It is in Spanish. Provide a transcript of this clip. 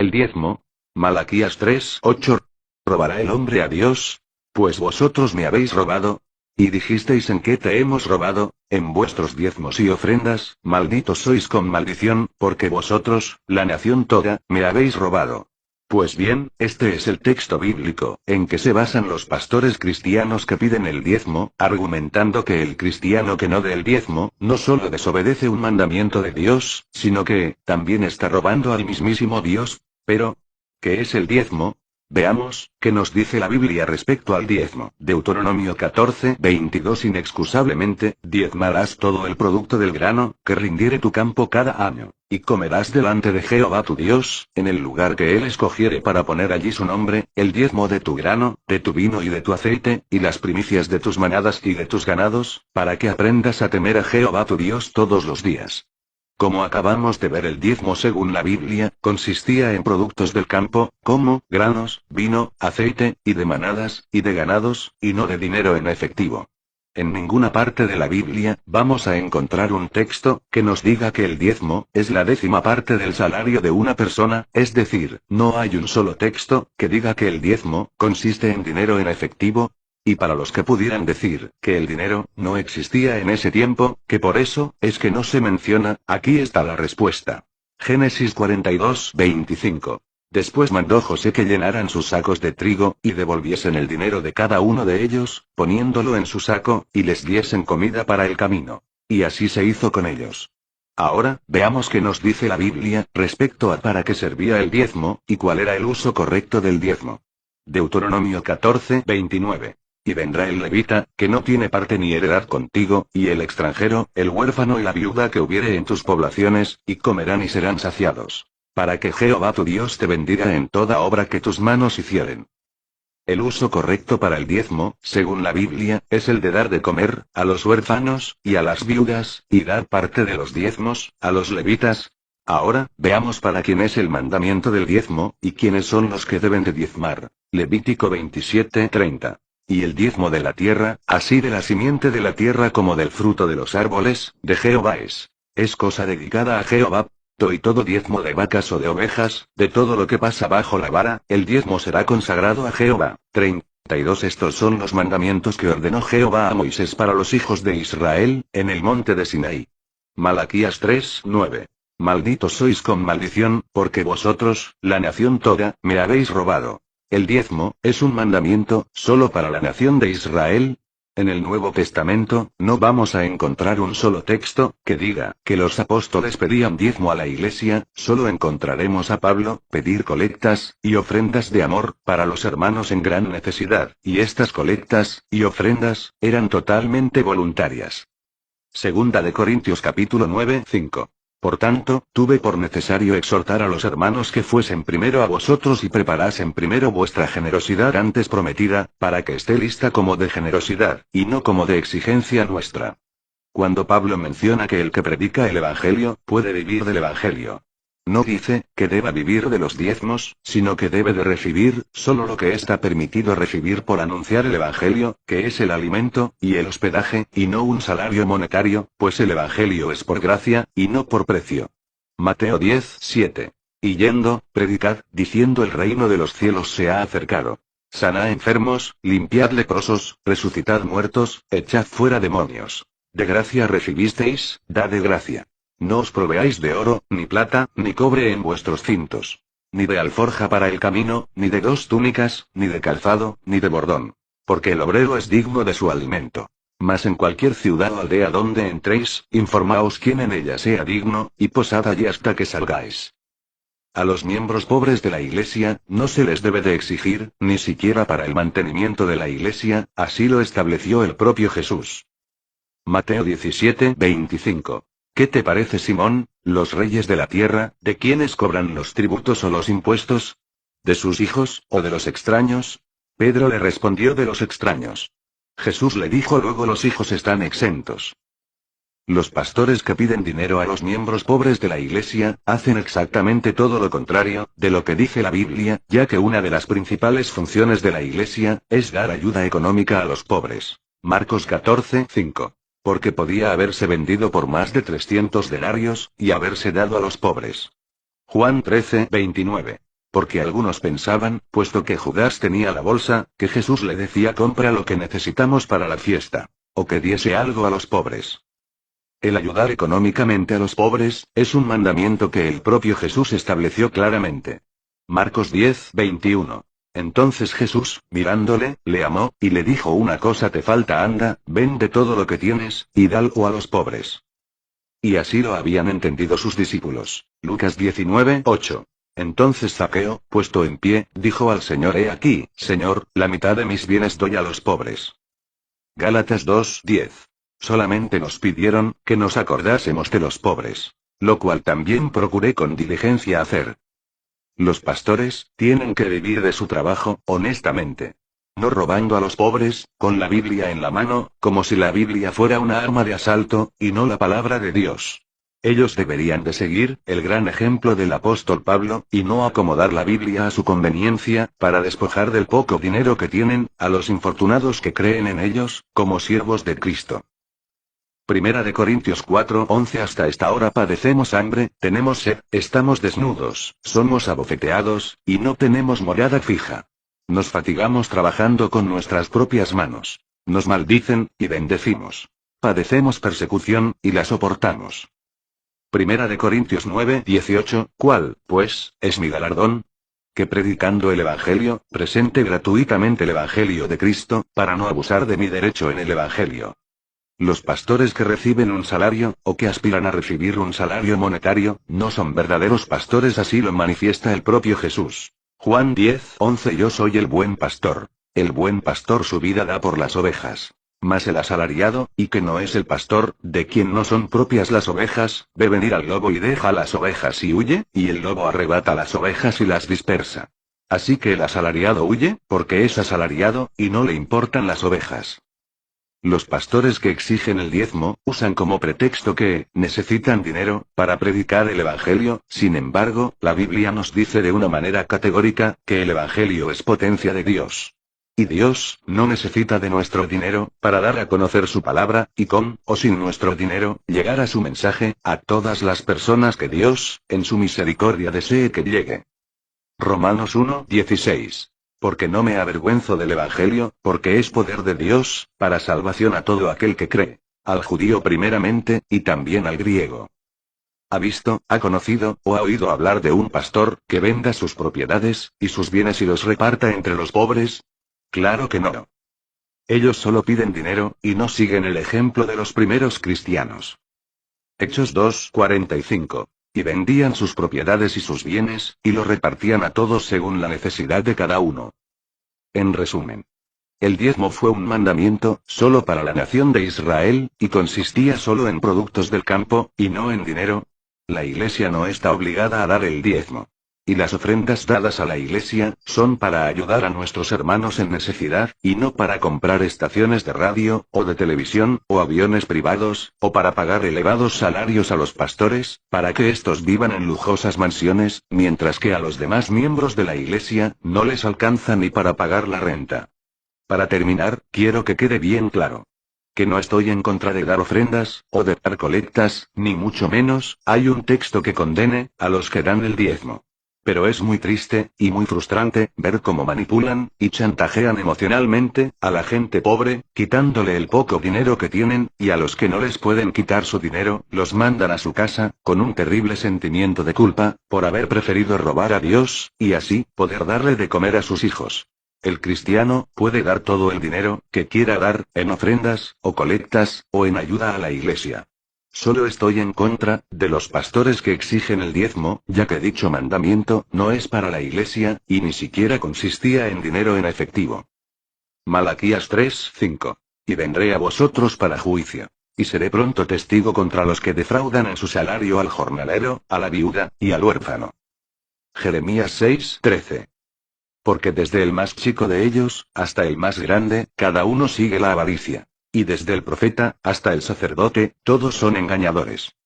El diezmo. Malaquías 3:8. ¿Robará el hombre a Dios? Pues vosotros me habéis robado. Y dijisteis: ¿en qué te hemos robado? En vuestros diezmos y ofrendas. Malditos sois con maldición, porque vosotros, la nación toda, me habéis robado. Pues bien, este es el texto bíblico, en que se basan los pastores cristianos que piden el diezmo, argumentando que el cristiano que no dé el diezmo, no solo desobedece un mandamiento de Dios, sino que, también está robando al mismísimo Dios. Pero, ¿qué es el diezmo? Veamos, ¿qué nos dice la Biblia respecto al diezmo? Deuteronomio 14:22. Inexcusablemente, diezmarás todo el producto del grano, que rindiere tu campo cada año, y comerás delante de Jehová tu Dios, en el lugar que él escogiere para poner allí su nombre, el diezmo de tu grano, de tu vino y de tu aceite, y las primicias de tus manadas y de tus ganados, para que aprendas a temer a Jehová tu Dios todos los días. Como acabamos de ver, el diezmo según la Biblia, consistía en productos del campo, como granos, vino, aceite, y de manadas, y de ganados, y no de dinero en efectivo. En ninguna parte de la Biblia, vamos a encontrar un texto, que nos diga que el diezmo, es la 10ª parte del salario de una persona, es decir, no hay un solo texto, que diga que el diezmo, consiste en dinero en efectivo. Y para los que pudieran decir, que el dinero, no existía en ese tiempo, que por eso, es que no se menciona, aquí está la respuesta. Génesis 42:25. Después mandó José que llenaran sus sacos de trigo, y devolviesen el dinero de cada uno de ellos, poniéndolo en su saco, y les diesen comida para el camino. Y así se hizo con ellos. Ahora, veamos qué nos dice la Biblia, respecto a para qué servía el diezmo, y cuál era el uso correcto del diezmo. Deuteronomio 14:29. Y vendrá el levita, que no tiene parte ni heredad contigo, y el extranjero, el huérfano y la viuda que hubiere en tus poblaciones, y comerán y serán saciados. Para que Jehová tu Dios te bendiga en toda obra que tus manos hicieren. El uso correcto para el diezmo, según la Biblia, es el de dar de comer, a los huérfanos, y a las viudas, y dar parte de los diezmos, a los levitas. Ahora, veamos para quién es el mandamiento del diezmo, y quiénes son los que deben de diezmar. Levítico 27:30. Y el diezmo de la tierra, así de la simiente de la tierra como del fruto de los árboles, de Jehová es cosa dedicada a Jehová. Y todo diezmo de vacas o de ovejas, de todo lo que pasa bajo la vara, el diezmo será consagrado a Jehová. 32. Estos son los mandamientos que ordenó Jehová a Moisés para los hijos de Israel, en el monte de Sinaí. Malaquías 3:9. Malditos sois con maldición, porque vosotros, la nación toda, me habéis robado. El diezmo, es un mandamiento, solo para la nación de Israel. En el Nuevo Testamento, no vamos a encontrar un solo texto, que diga, que los apóstoles pedían diezmo a la iglesia. Solo encontraremos a Pablo, pedir colectas, y ofrendas de amor, para los hermanos en gran necesidad, y estas colectas, y ofrendas, eran totalmente voluntarias. Segunda de Corintios capítulo 9:5. Por tanto, tuve por necesario exhortar a los hermanos que fuesen primero a vosotros y preparasen primero vuestra generosidad antes prometida, para que esté lista como de generosidad, y no como de exigencia nuestra. Cuando Pablo menciona que el que predica el Evangelio, puede vivir del Evangelio. No dice, que deba vivir de los diezmos, sino que debe de recibir, solo lo que está permitido recibir por anunciar el Evangelio, que es el alimento, y el hospedaje, y no un salario monetario, pues el Evangelio es por gracia, y no por precio. Mateo 10:7. Y yendo, predicad, diciendo: el reino de los cielos se ha acercado. Sanad enfermos, limpiad leprosos, resucitad muertos, echad fuera demonios. De gracia recibisteis, dad de gracia. No os proveáis de oro, ni plata, ni cobre en vuestros cintos. Ni de alforja para el camino, ni de 2 túnicas, ni de calzado, ni de bordón. Porque el obrero es digno de su alimento. Mas en cualquier ciudad o aldea donde entréis, informaos quién en ella sea digno, y posad allí hasta que salgáis. A los miembros pobres de la iglesia, no se les debe de exigir, ni siquiera para el mantenimiento de la iglesia, así lo estableció el propio Jesús. Mateo 17:25. ¿Qué te parece, Simón? ¿Los reyes de la tierra, de quiénes cobran los tributos o los impuestos? ¿De sus hijos, o de los extraños? Pedro le respondió: de los extraños. Jesús le dijo luego: los hijos están exentos. Los pastores que piden dinero a los miembros pobres de la iglesia, hacen exactamente todo lo contrario, de lo que dice la Biblia, ya que una de las principales funciones de la iglesia, es dar ayuda económica a los pobres. Marcos 14:5. Porque podía haberse vendido por más de 300 denarios, y haberse dado a los pobres. Juan 13:29. Porque algunos pensaban, puesto que Judas tenía la bolsa, que Jesús le decía compra lo que necesitamos para la fiesta. O que diese algo a los pobres. El ayudar económicamente a los pobres, es un mandamiento que el propio Jesús estableció claramente. Marcos 10:21. Entonces Jesús, mirándole, le amó, y le dijo una cosa te falta anda, vende todo lo que tienes, y dalo a los pobres. Y así lo habían entendido sus discípulos. Lucas 19:8. Entonces Zaqueo, puesto en pie, dijo al Señor he aquí, Señor, la mitad de mis bienes doy a los pobres. Gálatas 2:10. Solamente nos pidieron, que nos acordásemos de los pobres. Lo cual también procuré con diligencia hacer. Los pastores, tienen que vivir de su trabajo, honestamente. No robando a los pobres, con la Biblia en la mano, como si la Biblia fuera una arma de asalto, y no la palabra de Dios. Ellos deberían de seguir, el gran ejemplo del apóstol Pablo, y no acomodar la Biblia a su conveniencia, para despojar del poco dinero que tienen, a los infortunados que creen en ellos, como siervos de Cristo. Primera de Corintios 4:11 hasta esta hora padecemos hambre, tenemos sed, estamos desnudos, somos abofeteados, y no tenemos morada fija. Nos fatigamos trabajando con nuestras propias manos. Nos maldicen, y bendecimos. Padecemos persecución, y la soportamos. Primera de Corintios 9:18, ¿cuál, pues, es mi galardón? Que predicando el Evangelio, presente gratuitamente el Evangelio de Cristo, para no abusar de mi derecho en el Evangelio. Los pastores que reciben un salario, o que aspiran a recibir un salario monetario, no son verdaderos pastores, así lo manifiesta el propio Jesús. Juan 10:11 Yo soy el buen pastor. El buen pastor su vida da por las ovejas. Mas el asalariado, y que no es el pastor, de quien no son propias las ovejas, ve venir al lobo y deja las ovejas y huye, y el lobo arrebata las ovejas y las dispersa. Así que el asalariado huye, porque es asalariado, y no le importan las ovejas. Los pastores que exigen el diezmo, usan como pretexto que, necesitan dinero, para predicar el Evangelio, sin embargo, la Biblia nos dice de una manera categórica, que el Evangelio es potencia de Dios. Y Dios, no necesita de nuestro dinero, para dar a conocer su palabra, y con, o sin nuestro dinero, llegar a su mensaje, a todas las personas que Dios, en su misericordia desee que llegue. Romanos 1:16. Porque no me avergüenzo del Evangelio, porque es poder de Dios, para salvación a todo aquel que cree, al judío primeramente, y también al griego. ¿Ha visto, ha conocido, o ha oído hablar de un pastor, que venda sus propiedades, y sus bienes y los reparta entre los pobres? Claro que no. Ellos solo piden dinero, y no siguen el ejemplo de los primeros cristianos. Hechos 2:45. Y vendían sus propiedades y sus bienes, y los repartían a todos según la necesidad de cada uno. En resumen, el diezmo fue un mandamiento, solo para la nación de Israel, y consistía solo en productos del campo, y no en dinero. La Iglesia no está obligada a dar el diezmo. Y las ofrendas dadas a la Iglesia, son para ayudar a nuestros hermanos en necesidad, y no para comprar estaciones de radio, o de televisión, o aviones privados, o para pagar elevados salarios a los pastores, para que estos vivan en lujosas mansiones, mientras que a los demás miembros de la Iglesia, no les alcanza ni para pagar la renta. Para terminar, quiero que quede bien claro. Que no estoy en contra de dar ofrendas, o de dar colectas, ni mucho menos, hay un texto que condene, a los que dan el diezmo. Pero es muy triste, y muy frustrante, ver cómo manipulan, y chantajean emocionalmente, a la gente pobre, quitándole el poco dinero que tienen, y a los que no les pueden quitar su dinero, los mandan a su casa, con un terrible sentimiento de culpa, por haber preferido robar a Dios, y así, poder darle de comer a sus hijos. El cristiano, puede dar todo el dinero, que quiera dar, en ofrendas, o colectas, o en ayuda a la Iglesia. Solo estoy en contra, de los pastores que exigen el diezmo, ya que dicho mandamiento, no es para la Iglesia, y ni siquiera consistía en dinero en efectivo. Malaquías 3:5. Y vendré a vosotros para juicio. Y seré pronto testigo contra los que defraudan en su salario al jornalero, a la viuda, y al huérfano. Jeremías 6:13. Porque desde el más chico de ellos, hasta el más grande, cada uno sigue la avaricia. Y desde el profeta, hasta el sacerdote, todos son engañadores.